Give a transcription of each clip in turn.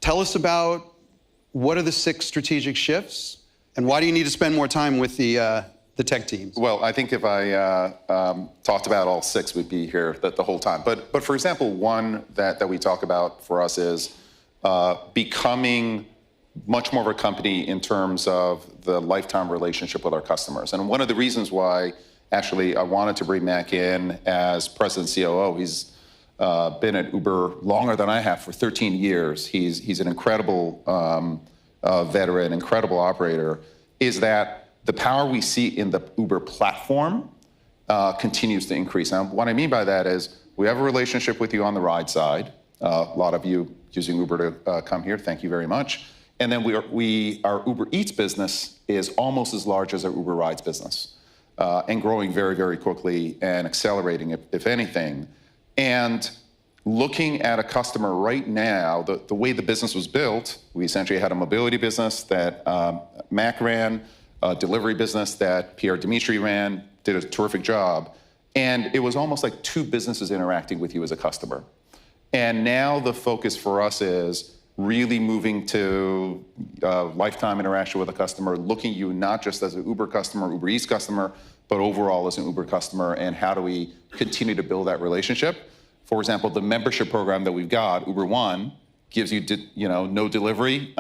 Tell us about what are the 6 strategic shifts, and why do you need to spend more time with the tech teams? Well, I think if I talked about all 6, we'd be here the whole time. But for example, one that we talk about for us is becoming much more of a company in terms of the lifetime relationship with our customers. And one of the reasons why actually I wanted to bring Mac in as president COO, he's been at Uber longer than I have, for 13 years. He's an incredible veteran, incredible operator, is that the power we see in the Uber platform continues to increase. Now, what I mean by that is we have a relationship with you on the ride side. A lot of you using Uber to come here, thank you very much. And then our Uber Eats business is almost as large as our Uber Rides business, and growing very, very quickly and accelerating, if anything. And looking at a customer right now, the way the business was built, we essentially had a mobility business that Mac ran, a delivery business that Pierre Dimitri ran, did a terrific job. And it was almost like 2 businesses interacting with you as a customer. And now the focus for us is really moving to lifetime interaction with a customer, looking at you not just as an Uber customer, Uber Eats customer, but overall as an Uber customer, and how do we continue to build that relationship? For example, the membership program that we've got, Uber One, gives you, no delivery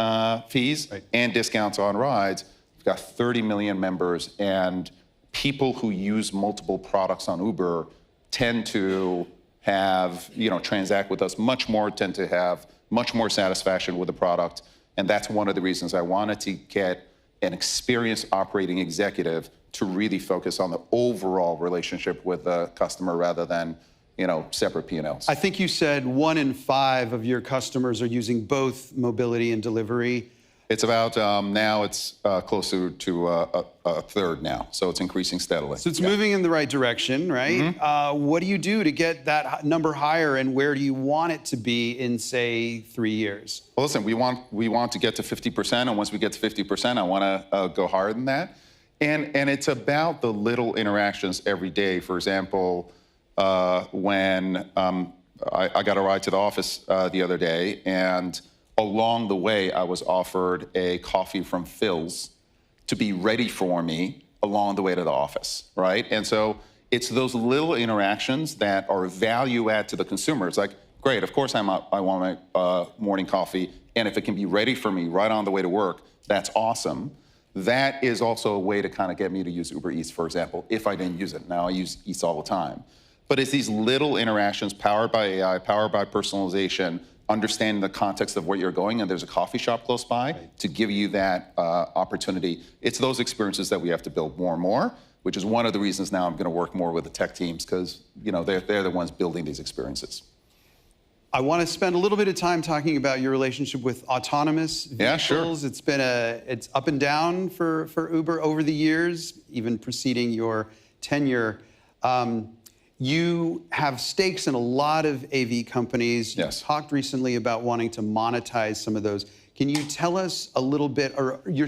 fees and discounts on rides. We've got 30 million members, and people who use multiple products on Uber tend to have, transact with us much more, tend to have much more satisfaction with the product. And that's one of the reasons I wanted to get an experienced operating executive to really focus on the overall relationship with the customer rather than, separate P&Ls. I think you said 1 in 5 of your customers are using both mobility and delivery. It's about, now it's closer to a third now, so it's increasing steadily. So it's moving in the right direction, right? Mm-hmm. What do you do to get that number higher, and where do you want it to be in, say, 3 years? Well, listen, we want to get to 50%, and once we get to 50%, I want to go higher than that. And it's about the little interactions every day. For example, when I got a ride to the office the other day, and along the way, I was offered a coffee from Phil's to be ready for me along the way to the office, right? And so it's those little interactions that are value add to the consumer. It's like, great, of course I want my morning coffee, and if it can be ready for me right on the way to work, that's awesome. That is also a way to kind of get me to use Uber Eats, for example, if I didn't use it. Now I use Eats all the time. But it's these little interactions powered by AI, powered by personalization, understanding the context of where you're going, and there's a coffee shop close by to give you that opportunity. It's those experiences that we have to build more and more, which is one of the reasons now I'm going to work more with the tech teams, because they're the ones building these experiences. I want to spend a little bit of time talking about your relationship with autonomous vehicles. Yeah, sure. It's up and down for Uber over the years, even preceding your tenure. You have stakes in a lot of AV companies. Yes. You talked recently about wanting to monetize some of those. Can you tell us a little bit, or your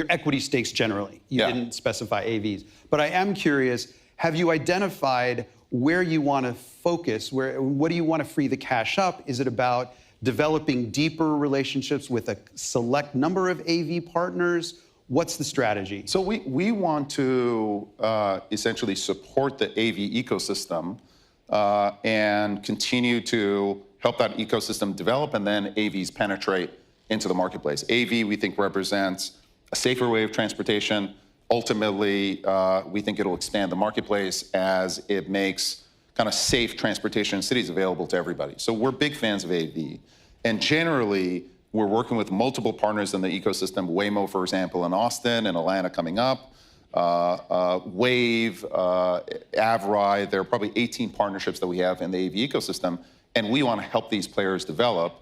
equity stakes generally? You didn't specify AVs. But I am curious, have you identified where you want to focus? What do you want to free the cash up? Is it about developing deeper relationships with a select number of AV partners? What's the strategy? So we want to essentially support the AV ecosystem and continue to help that ecosystem develop, and then AVs penetrate into the marketplace. AV, we think, represents a safer way of transportation. Ultimately, we think it'll expand the marketplace as it makes kind of safe transportation in cities available to everybody. So we're big fans of AV. And generally, we're working with multiple partners in the ecosystem. Waymo, for example, in Austin and Atlanta coming up. Wave, Avride, there are probably 18 partnerships that we have in the AV ecosystem. And we want to help these players develop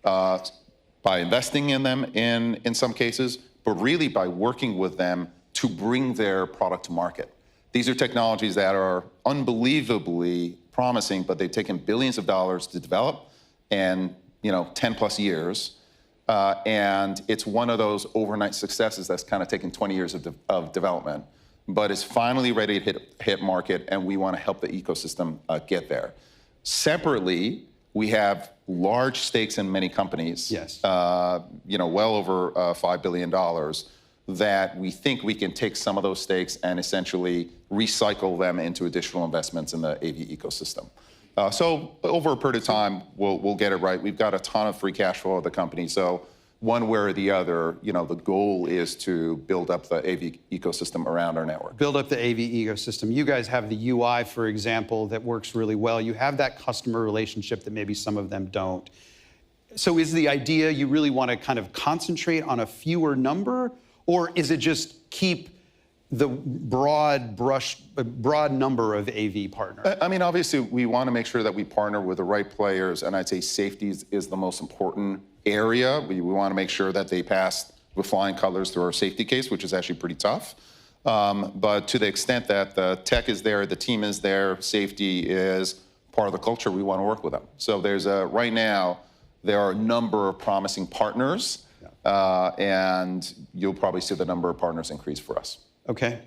by investing in them in some cases, but really by working with them to bring their product to market. These are technologies that are unbelievably promising, but they've taken billions of dollars to develop, and 10 plus years. And it's one of those overnight successes that's kind of taken 20 years of development, but is finally ready to hit market, and we want to help the ecosystem get there. Separately, we have large stakes in many companies. Yes. Well over $5 billion that we think we can take some of those stakes and essentially recycle them into additional investments in the AV ecosystem. So over a period of time, we'll get it right. We've got a ton of free cash flow of the company. So one way or the other, the goal is to build up the AV ecosystem around our network. Build up the AV ecosystem. You guys have the UI, for example, that works really well. You have that customer relationship that maybe some of them don't. So is the idea you really want to kind of concentrate on a fewer number, or is it just keep the broad number of AV partners? I mean, obviously, we want to make sure that we partner with the right players, and I'd say safety is the most important area. We want to make sure that they pass with flying colors through our safety case, which is actually pretty tough. But to the extent that the tech is there, the team is there, safety is part of the culture, we want to work with them. So right now, there are a number of promising partners, and you'll probably see the number of partners increase for us. Okay.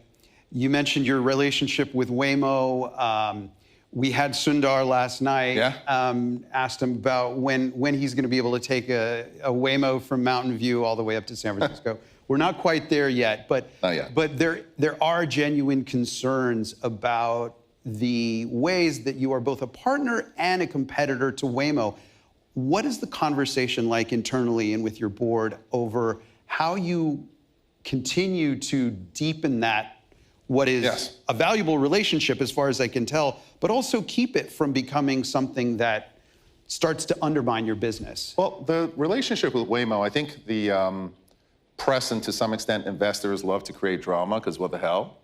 You mentioned your relationship with Waymo. We had Sundar last night. Asked him about when he's going to be able to take a Waymo from Mountain View all the way up to San Francisco. We're not quite there yet, but there are genuine concerns about the ways that you are both a partner and a competitor to Waymo. What is the conversation like internally and with your board over how you continue to deepen that, what is a valuable relationship as far as I can tell, but also keep it from becoming something that starts to undermine your business? Well, the relationship with Waymo, I think the press and to some extent investors love to create drama because what the hell?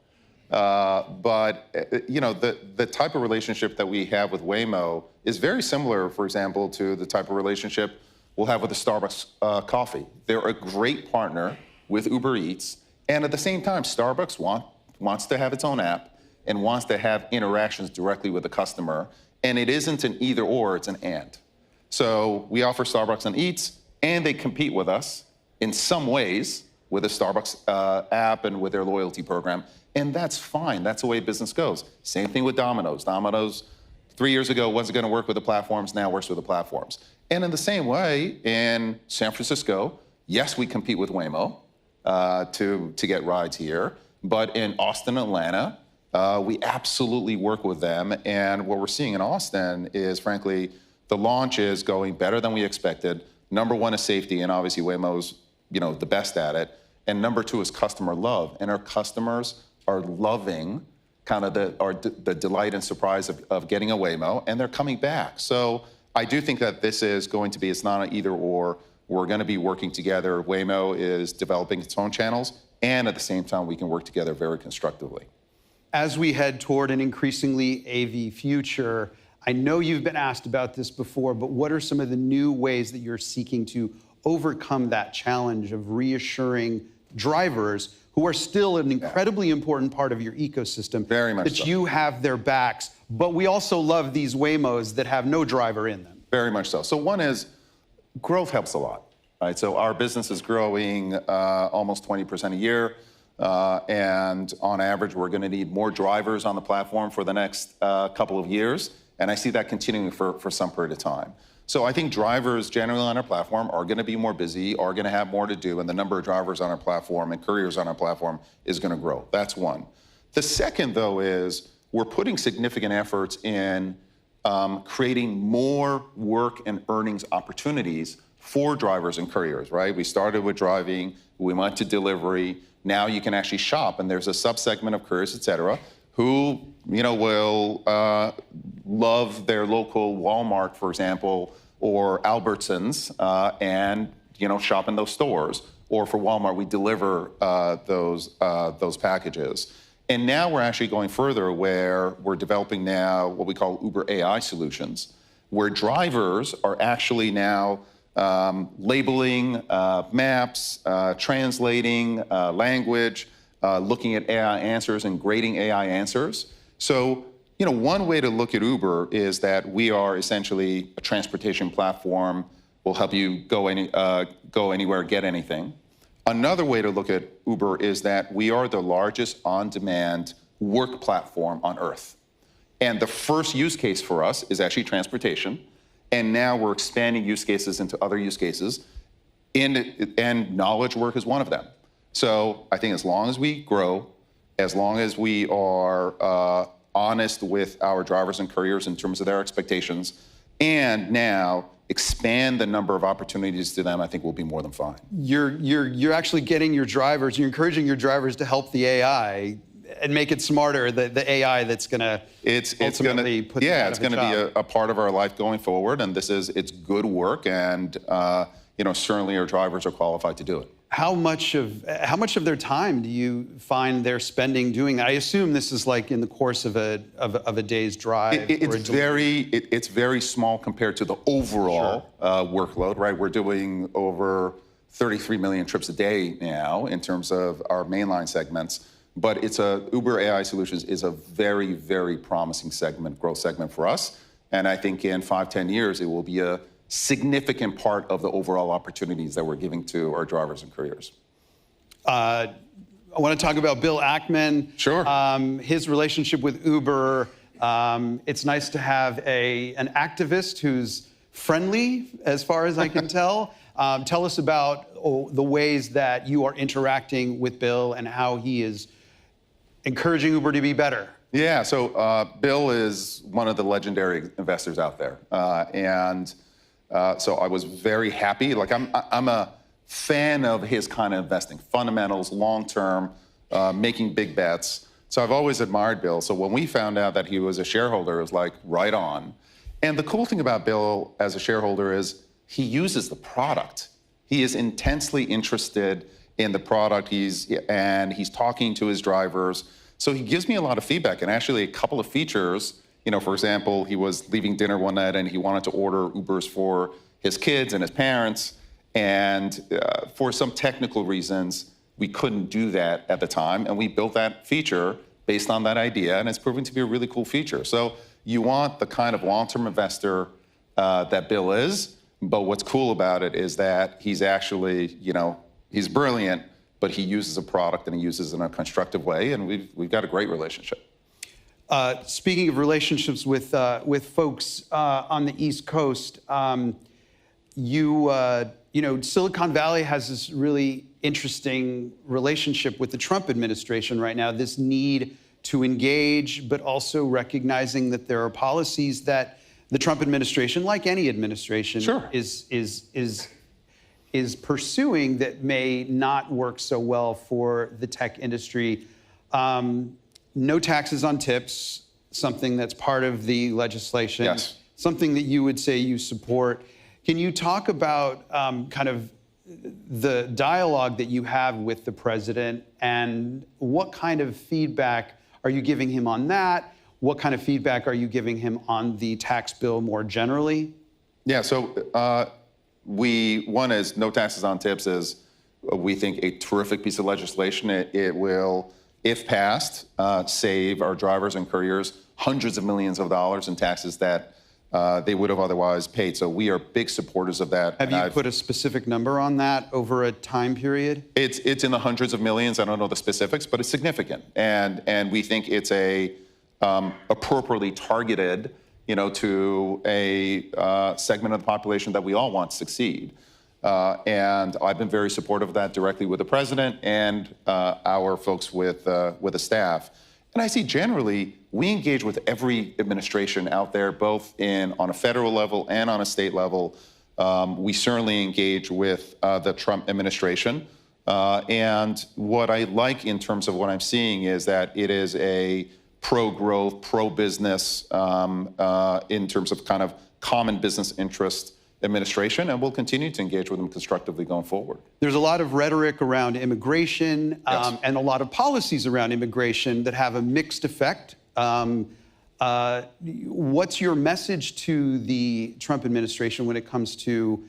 But the type of relationship that we have with Waymo is very similar, for example, to the type of relationship we'll have with the Starbucks coffee. They're a great partner with Uber Eats, and at the same time, Starbucks wants to have its own app and wants to have interactions directly with the customer, and it isn't an either or, it's an and. So we offer Starbucks and Eats, and they compete with us in some ways with the Starbucks app and with their loyalty program, and that's fine. That's the way business goes. Same thing with Domino's. Domino's 3 years ago wasn't going to work with the platforms, now works with the platforms. And in the same way, in San Francisco, yes, we compete with Waymo to get rides here, but in Austin, Atlanta, we absolutely work with them. And what we're seeing in Austin is, frankly, the launch is going better than we expected. Number one is safety, and obviously Waymo's the best at it. And number two is customer love, and our customers are loving kind of the delight and surprise of getting a Waymo, and they're coming back. So I do think that this is going to be, it's not an either or. We're going to be working together. Waymo is developing its own channels, and at the same time, we can work together very constructively. As we head toward an increasingly AV future, I know you've been asked about this before, but what are some of the new ways that you're seeking to overcome that challenge of reassuring drivers who are still an incredibly important part of your ecosystem, very much that so. You have their backs, but we also love these Waymos that have no driver in them? Very much so. So one is, growth helps a lot, right? So our business is growing almost 20% a year. And on average, we're going to need more drivers on the platform for the next couple of years. And I see that continuing for some period of time. So I think drivers generally on our platform are going to be more busy, are going to have more to do, and the number of drivers on our platform and couriers on our platform is going to grow. That's one. The second, though, is we're putting significant efforts in creating more work and earnings opportunities for drivers and couriers, right? We started with driving, we went to delivery. Now you can actually shop, and there's a subsegment of couriers, et cetera, who will love their local Walmart, for example, or Albertsons, and shop in those stores. Or for Walmart, we deliver those packages. And now we're actually going further, where we're developing now what we call Uber AI solutions, where drivers are actually now labeling maps, translating language, looking at AI answers and grading AI answers. So, one way to look at Uber is that we are essentially a transportation platform. We'll help you go anywhere, get anything. Another way to look at Uber is that we are the largest on-demand work platform on Earth. And the first use case for us is actually transportation. And now we're expanding use cases into other use cases, and knowledge work is one of them. So I think as long as we grow, as long as we are honest with our drivers and couriers in terms of their expectations, and now expand the number of opportunities to them, I think we'll be more than fine. You're actually getting your drivers, you're encouraging your drivers to help the AI and make it smarter, the AI that's going to ultimately put them out of a job. It's going to be a part of our life going forward, and it's good work, and certainly our drivers are qualified to do it. How much of their time do you find they're spending doing that? I assume this is like in the course of a day's drive. It's very small compared to the overall workload, right? We're doing over 33 million trips a day now in terms of our mainline segments. But Uber AI Solutions is a very, very promising growth segment for us. And I think in 5-10 years, it will be a significant part of the overall opportunities that we're giving to our drivers and couriers. I want to talk about Bill Ackman. Sure. His relationship with Uber. It's nice to have an activist who's friendly, as far as I can tell. Tell us about the ways that you are interacting with Bill and how he is encouraging Uber to be better. Yeah, so Bill is one of the legendary investors out there. So I was very happy. Like I'm a fan of his kind of investing, fundamentals, long-term, making big bets. So I've always admired Bill. So when we found out that he was a shareholder, it was like right on. And the cool thing about Bill as a shareholder is he uses the product. He is intensely interested in the product. He's talking to his drivers. So he gives me a lot of feedback, and actually a couple of features. For example, he was leaving dinner one night and he wanted to order Ubers for his kids and his parents. And for some technical reasons, we couldn't do that at the time. And we built that feature based on that idea, and it's proving to be a really cool feature. So you want the kind of long-term investor that Bill is, but what's cool about it is that he's actually, he's brilliant, but he uses a product and he uses it in a constructive way, and we've got a great relationship. Speaking of relationships with folks on the East Coast, Silicon Valley has this really interesting relationship with the Trump administration right now, this need to engage, but also recognizing that there are policies that the Trump administration, like any administration, is pursuing that may not work so well for the tech industry. No taxes on tips, something that's part of the legislation, yes. Something that you would say you support. Can you talk about kind of the dialogue that you have with the president, and what kind of feedback are you giving him on that? What kind of feedback are you giving him on the tax bill more generally? Yeah, so one is no taxes on tips is, we think, a terrific piece of legislation. It will, if passed, save our drivers and couriers hundreds of millions of dollars in taxes that they would have otherwise paid. So we are big supporters of that. Have you put a specific number on that over a time period? It's in the hundreds of millions. I don't know the specifics, but it's significant. And we think it's appropriately targeted, to a segment of the population that we all want to succeed. And I've been very supportive of that directly with the president and our folks with the staff. And I see generally, we engage with every administration out there, both on a federal level and on a state level. We certainly engage with the Trump administration. And what I like in terms of what I'm seeing is that it is a pro-growth, pro-business in terms of kind of common business interest administration, and we'll continue to engage with them constructively going forward. There's a lot of rhetoric around immigration, yes. And a lot of policies around immigration that have a mixed effect. What's your message to the Trump administration when it comes to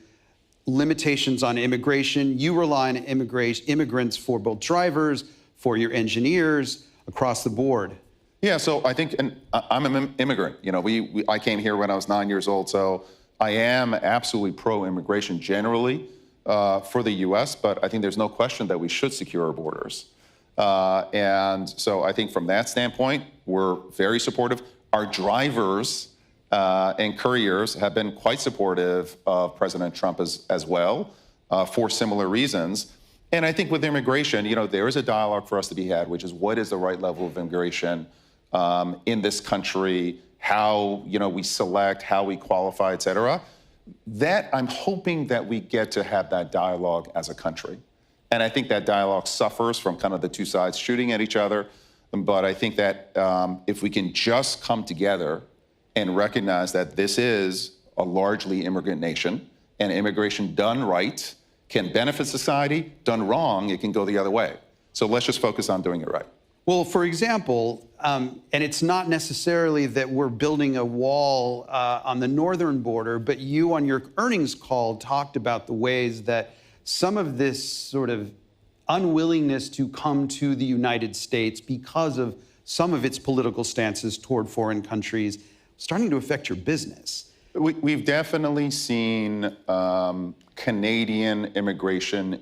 limitations on immigration? You rely on immigrants for both drivers, for your engineers, across the board. Yeah, so I think, and I'm an immigrant. I came here when I was 9 years old, so I am absolutely pro-immigration generally for the U.S., but I think there's no question that we should secure our borders. And so I think from that standpoint, we're very supportive. Our drivers and couriers have been quite supportive of President Trump as well for similar reasons. And I think with immigration, there is a dialogue for us to be had, which is what is the right level of immigration in this country, how we select, how we qualify, et cetera. That I'm hoping that we get to have that dialogue as a country. And I think that dialogue suffers from kind of the two sides shooting at each other. But I think that if we can just come together and recognize that this is a largely immigrant nation, and immigration done right can benefit society, done wrong, it can go the other way. So let's just focus on doing it right. Well, for example, and it's not necessarily that we're building a wall on the northern border, but you on your earnings call talked about the ways that some of this sort of unwillingness to come to the United States because of some of its political stances toward foreign countries starting to affect your business. We've definitely seen Canadian immigration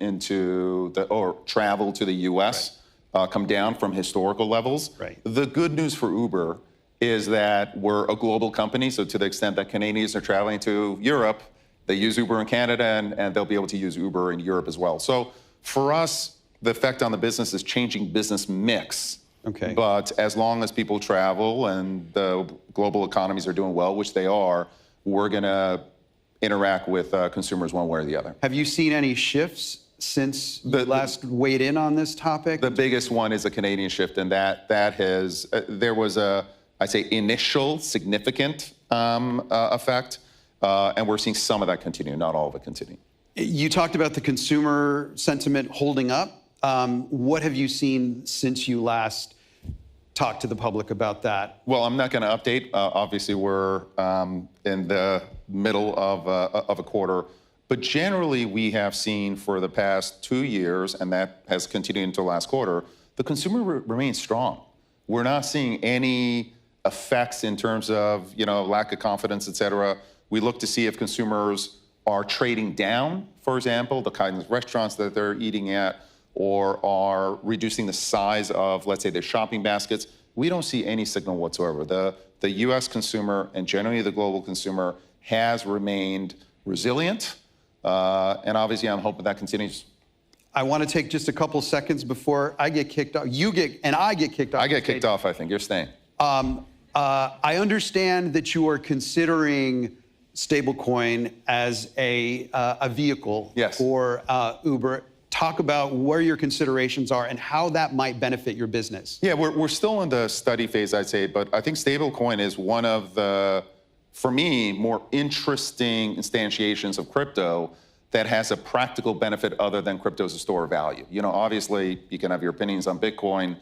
or travel to the U.S. Come down from historical levels. Right. The good news for Uber is that we're a global company, so to the extent that Canadians are traveling to Europe, they use Uber in Canada, and they'll be able to use Uber in Europe as well. So for us, the effect on the business is changing business mix. Okay. But as long as people travel and the global economies are doing well, which they are, we're going to interact with consumers one way or the other. Have you seen any shifts since you last weighed in on this topic? The biggest one is a Canadian shift, and that has there was I'd say initial significant effect, and we're seeing some of that continue, not all of it continue. You talked about the consumer sentiment holding up. What have you seen since you last talked to the public about that? Well, I'm not going to update. Obviously, we're in the middle of a quarter. But generally, we have seen for the past 2 years, and that has continued into last quarter, the consumer remains strong. We're not seeing any effects in terms of lack of confidence, et cetera. We look to see if consumers are trading down, for example, the kinds of restaurants that they're eating at, or are reducing the size of, let's say, their shopping baskets. We don't see any signal whatsoever. The U.S. consumer and generally the global consumer has remained resilient. And obviously, I'm hoping that continues. I want to take just a couple seconds before I get kicked off. I get kicked off. I get kicked off, I think. You're staying. I understand that you are considering stablecoin as a vehicle for Uber. Talk about where your considerations are and how that might benefit your business. Yeah, we're still in the study phase, I'd say, but I think stablecoin is one of the, for me, more interesting instantiations of crypto that has a practical benefit other than crypto as a store of value. Obviously, you can have your opinions on Bitcoin,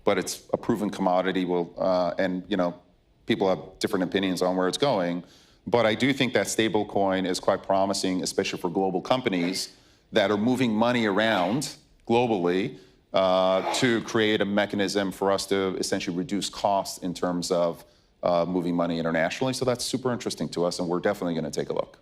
but it's a proven commodity. And people have different opinions on where it's going. But I do think that stablecoin is quite promising, especially for global companies that are moving money around globally to create a mechanism for us to essentially reduce costs in terms of moving money internationally. So that's super interesting to us, and we're definitely going to take a look.